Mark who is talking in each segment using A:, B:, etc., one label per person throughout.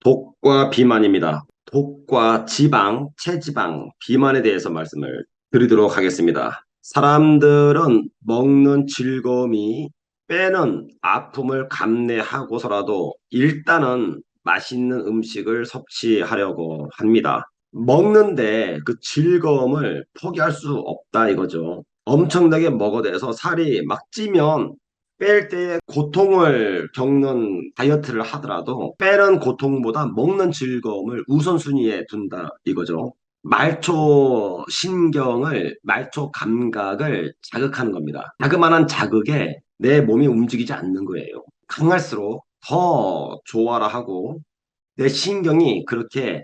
A: 독과 비만입니다. 독과 지방, 체지방, 비만에 대해서 말씀을 드리도록 하겠습니다. 사람들은 먹는 즐거움이 빼는 아픔을 감내하고서라도 일단은 맛있는 음식을 섭취하려고 합니다. 먹는데 그 즐거움을 포기할 수 없다 이거죠. 엄청나게 먹어대서 살이 막 찌면 뺄 때 고통을 겪는 다이어트를 하더라도 빼는 고통보다 먹는 즐거움을 우선순위에 둔다 이거죠. 말초 감각을 자극하는 겁니다. 자그마한 자극에 내 몸이 움직이지 않는 거예요. 강할수록 더 좋아라 하고 내 신경이 그렇게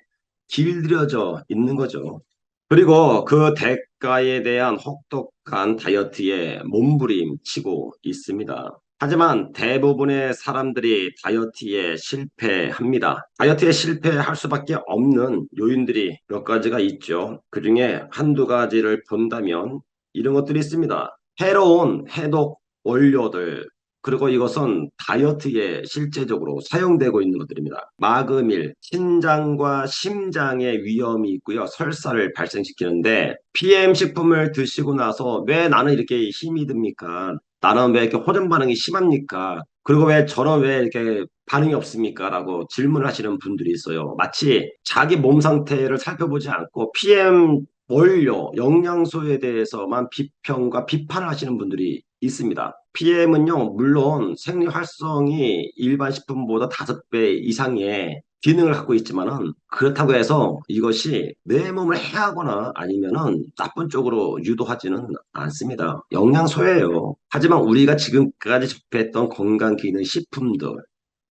A: 길들여져 있는 거죠. 그리고 그 대가에 대한 혹독한 다이어트에 몸부림치고 있습니다. 하지만 대부분의 사람들이 다이어트에 실패합니다. 다이어트에 실패할 수밖에 없는 요인들이 몇 가지가 있죠. 그 중에 한두 가지를 본다면 이런 것들이 있습니다. 해로운 해독 원료들, 그리고 이것은 다이어트에 실제적으로 사용되고 있는 것들입니다. 마그밀, 신장과 심장에 위험이 있고요. 설사를 발생시키는데 PM 식품을 드시고 나서 왜 나는 이렇게 힘이 듭니까? 나는 왜 이렇게 호전 반응이 심합니까? 그리고 왜 저는 왜 이렇게 반응이 없습니까? 라고 질문을 하시는 분들이 있어요. 마치 자기 몸 상태를 살펴보지 않고 PM 원료, 영양소에 대해서만 비평과 비판을 하시는 분들이 있습니다. PM은요, 물론 생리 활성이 일반 식품보다 5배 이상의 기능을 갖고 있지만은 그렇다고 해서 이것이 내 몸을 해하거나 아니면은 나쁜 쪽으로 유도하지는 않습니다. 영양소예요. 하지만 우리가 지금까지 접했던 건강 기능 식품들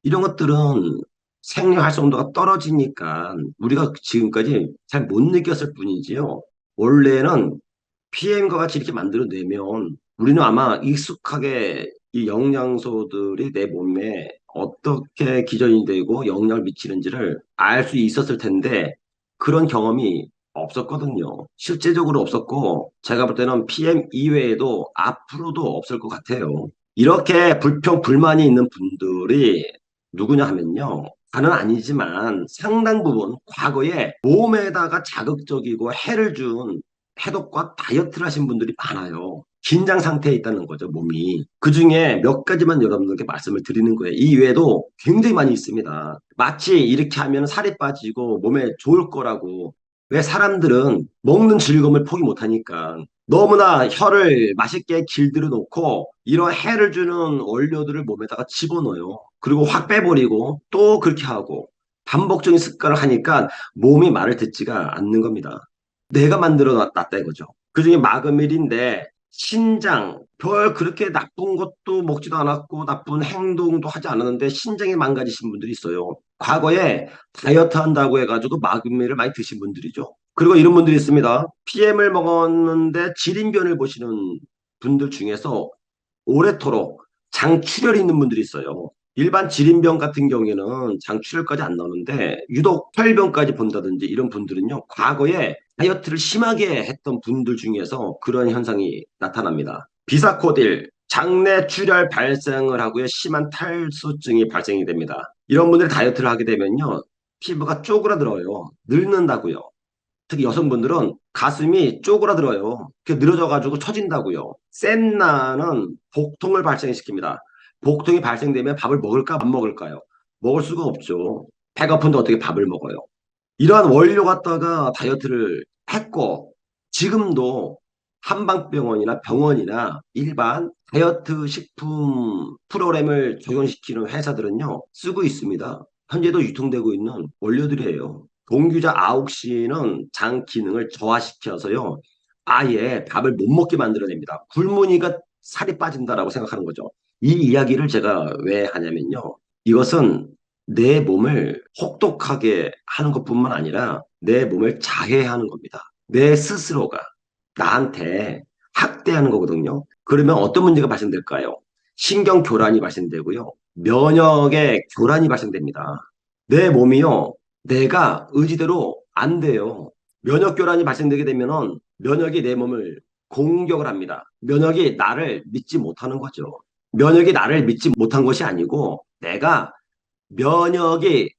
A: 이런 것들은 생리 활성도가 떨어지니까 우리가 지금까지 잘 못 느꼈을 뿐이지요. 원래는 PM과 같이 이렇게 만들어내면 우리는 아마 익숙하게 이 영양소들이 내 몸에 어떻게 기전이 되고 영향을 미치는지를 알 수 있었을 텐데 그런 경험이 없었거든요. 실제적으로 없었고 제가 볼 때는 PM 이외에도 앞으로도 없을 것 같아요. 이렇게 불평, 불만이 있는 분들이 누구냐 하면요. 다는 아니지만 상당 부분 과거에 몸에다가 자극적이고 해를 준 해독과 다이어트를 하신 분들이 많아요. 긴장 상태에 있다는 거죠, 몸이. 그 중에 몇 가지만 여러분들께 말씀을 드리는 거예요. 이 외에도 굉장히 많이 있습니다. 마치 이렇게 하면 살이 빠지고 몸에 좋을 거라고. 왜 사람들은 먹는 즐거움을 포기 못하니까 너무나 혀를 맛있게 길들여 놓고 이런 해를 주는 원료들을 몸에다가 집어넣어요. 그리고 확 빼버리고 또 그렇게 하고 반복적인 습관을 하니까 몸이 말을 듣지가 않는 겁니다. 내가 만들어 놨다 이거죠. 그중에 마그밀인데 신장, 별 그렇게 나쁜 것도 먹지도 않았고 나쁜 행동도 하지 않았는데 신장이 망가지신 분들이 있어요. 과거에 다이어트 한다고 해가지고 마그밀을 많이 드신 분들이죠. 그리고 이런 분들이 있습니다. PM을 먹었는데 질인변을 보시는 분들 중에서 오래도록 장출혈이 있는 분들이 있어요. 일반 질인병 같은 경우에는 장출혈까지 안 나오는데 유독 혈변까지 본다든지 이런 분들은요. 과거에 다이어트를 심하게 했던 분들 중에서 그런 현상이 나타납니다. 비사코딜, 장내 출혈 발생을 하고요. 심한 탈수증이 발생이 됩니다. 이런 분들이 다이어트를 하게 되면요. 피부가 쪼그라들어요. 늙는다고요. 특히 여성분들은 가슴이 쪼그라들어요. 그게 늘어져가지고 처진다고요. 센나는 복통을 발생시킵니다. 복통이 발생되면 밥을 먹을까 안 먹을까요? 먹을 수가 없죠. 배고픈데 어떻게 밥을 먹어요? 이러한 원료 갖다가 다이어트를 했고 지금도 한방병원이나 병원이나 일반 다이어트 식품 프로그램을 적용시키는 회사들은요 쓰고 있습니다. 현재도 유통되고 있는 원료들이에요. 동규자 아옥시는 장 기능을 저하시켜서요 아예 밥을 못 먹게 만들어냅니다. 굶으니까 살이 빠진다라고 생각하는 거죠. 이 이야기를 제가 왜 하냐면요. 이것은 내 몸을 혹독하게 하는 것뿐만 아니라 내 몸을 자해하는 겁니다. 내 스스로가 나한테 학대하는 거거든요. 그러면 어떤 문제가 발생될까요? 신경 교란이 발생되고요. 면역의 교란이 발생됩니다. 내 몸이요. 내가 의지대로 안 돼요. 면역 교란이 발생되게 되면은 면역이 내 몸을 공격을 합니다. 면역이 나를 믿지 못하는 거죠. 면역이 나를 믿지 못한 것이 아니고 내가 면역이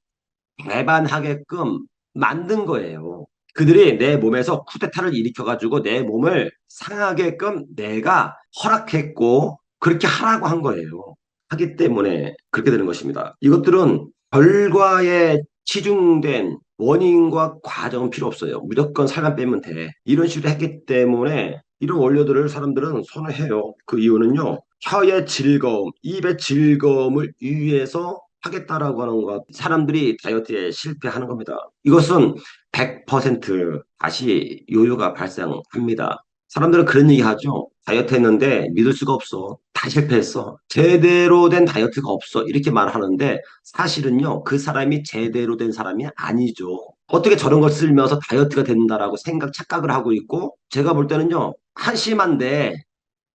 A: 배반하게끔 만든 거예요. 그들이 내 몸에서 쿠데타를 일으켜가지고 내 몸을 상하게끔 내가 허락했고 그렇게 하라고 한 거예요. 하기 때문에 그렇게 되는 것입니다. 이것들은 결과에 치중된 원인과 과정은 필요 없어요. 무조건 살만 빼면 돼. 이런 식으로 했기 때문에 이런 원료들을 사람들은 선호해요. 그 이유는요. 혀의 즐거움, 입의 즐거움을 위해서 하겠다라고 하는 것. 사람들이 다이어트에 실패하는 겁니다. 이것은 100% 다시 요요가 발생합니다. 사람들은 그런 얘기 하죠. 다이어트 했는데 믿을 수가 없어. 다 실패했어. 제대로 된 다이어트가 없어. 이렇게 말하는데 사실은요, 그 사람이 제대로 된 사람이 아니죠. 어떻게 저런 걸 쓰면서 다이어트가 된다라고 착각을 하고 있고, 제가 볼 때는요, 한심한데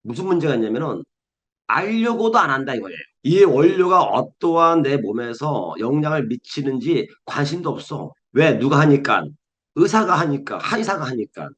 A: 무슨 문제가 있냐면은 알려고도 안 한다 이거예요. 이 원료가 어떠한 내 몸에서 영향을 미치는지 관심도 없어. 왜? 누가 하니까? 의사가 하니까, 한의사가 하니까.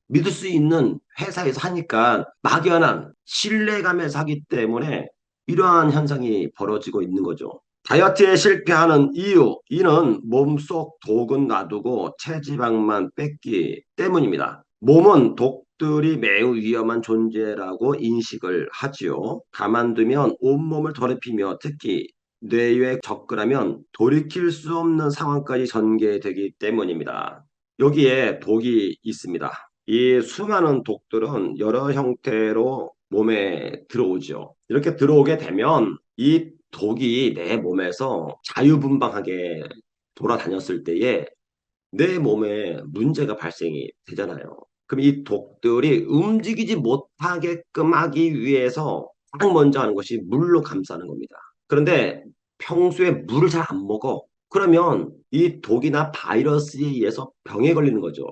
A: 믿을 수 있는 회사에서 하니까 막연한 신뢰감에서 하기 때문에 이러한 현상이 벌어지고 있는 거죠. 다이어트에 실패하는 이유, 이는 몸속 독은 놔두고 체지방만 뺐기 때문입니다. 몸은 독들이 매우 위험한 존재라고 인식을 하지요. 가만두면 온몸을 더럽히며 특히 뇌에 접근하면 돌이킬 수 없는 상황까지 전개되기 때문입니다. 여기에 독이 있습니다. 이 수많은 독들은 여러 형태로 몸에 들어오죠. 이렇게 들어오게 되면 이 독이 내 몸에서 자유분방하게 돌아다녔을 때에 내 몸에 문제가 발생이 되잖아요. 그럼 이 독들이 움직이지 못하게끔 하기 위해서 가장 먼저 하는 것이 물로 감싸는 겁니다. 그런데 평소에 물을 잘 안 먹어. 그러면 이 독이나 바이러스에 의해서 병에 걸리는 거죠.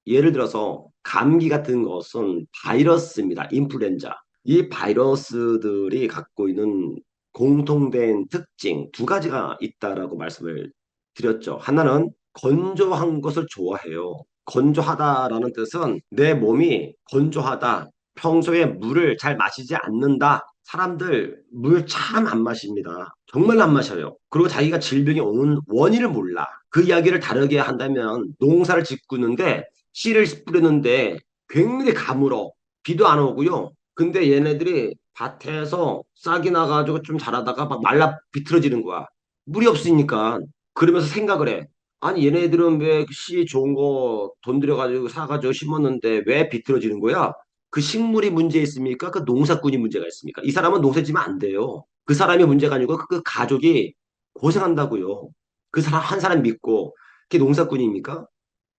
A: 예를 들어서 감기 같은 것은 바이러스입니다. 인플루엔자. 이 바이러스들이 갖고 있는 공통된 특징 두 가지가 있다라고 말씀을 드렸죠. 하나는 건조한 것을 좋아해요. 건조하다라는 뜻은 내 몸이 건조하다. 평소에 물을 잘 마시지 않는다. 사람들 물 참 안 마십니다. 정말 안 마셔요. 그리고 자기가 질병이 오는 원인을 몰라. 그 이야기를 다르게 한다면 농사를 짓고는데 씨를 뿌리는데 굉장히 가물어. 비도 안 오고요. 근데 얘네들이 밭에서 싹이 나가지고 좀 자라다가 막 말라 비틀어지는 거야. 물이 없으니까. 그러면서 생각을 해. 아니 얘네들은 왜 씨 좋은 거 돈 들여가지고 사가지고 심었는데 왜 비틀어지는 거야? 그 식물이 문제 있습니까? 그 농사꾼이 문제가 있습니까? 이 사람은 농사 지면 안 돼요. 그 사람이 문제가 아니고 그 가족이 고생한다고요. 그 사람 한 사람 믿고 그게 농사꾼입니까?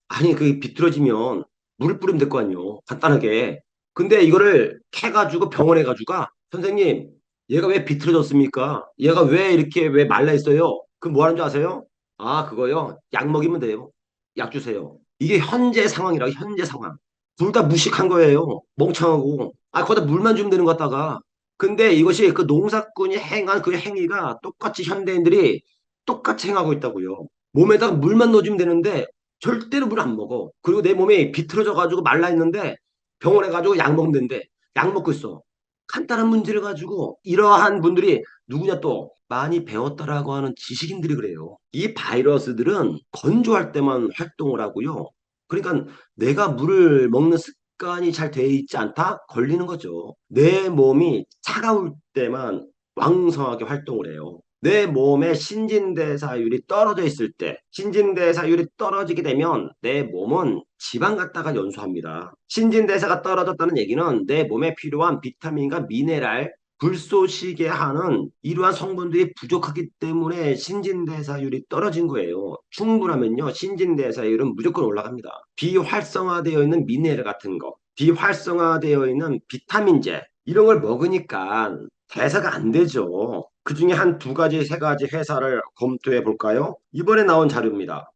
A: 아니 그게 비틀어지면 물을 뿌리면 될 거 아니에요. 간단하게. 근데 이거를 캐가지고 병원에 가지고 선생님 얘가 왜 비틀어졌습니까? 얘가 왜 이렇게 왜 말라 있어요? 그 뭐 하는 줄 아세요? 아 그거요. 약 먹이면 돼요. 약 주세요. 이게 현재 상황이라 현재 상황. 둘 다 무식한 거예요. 멍청하고. 아 거기다 물만 주면 되는 것 같다가. 근데 이것이 그 농사꾼이 행한 그 행위가 똑같이 현대인들이 똑같이 행하고 있다고요. 몸에다가 물만 넣어주면 되는데 절대로 물 안 먹어. 그리고 내 몸이 비틀어져 가지고 말라 있는데 병원에 가지고 약 먹는데 약 먹고 있어. 간단한 문제를 가지고 이러한 분들이 누구냐 또 많이 배웠다라고 하는 지식인들이 그래요. 이 바이러스들은 건조할 때만 활동을 하고요. 그러니까 내가 물을 먹는 습관이 잘 돼 있지 않다? 걸리는 거죠. 내 몸이 차가울 때만 왕성하게 활동을 해요. 내 몸의 신진대사율이 떨어져 있을 때, 신진대사율이 떨어지게 되면 내 몸은 지방 갖다가 연소합니다. 신진대사가 떨어졌다는 얘기는 내 몸에 필요한 비타민과 미네랄, 불쏘시개 하는 이러한 성분들이 부족하기 때문에 신진대사율이 떨어진 거예요. 충분하면요, 신진대사율은 무조건 올라갑니다. 비활성화되어 있는 미네랄 같은 거, 비활성화되어 있는 비타민제, 이런 걸 먹으니까 대사가 안 되죠. 그 중에 한 두 가지, 세 가지 회사를 검토해 볼까요? 이번에 나온 자료입니다.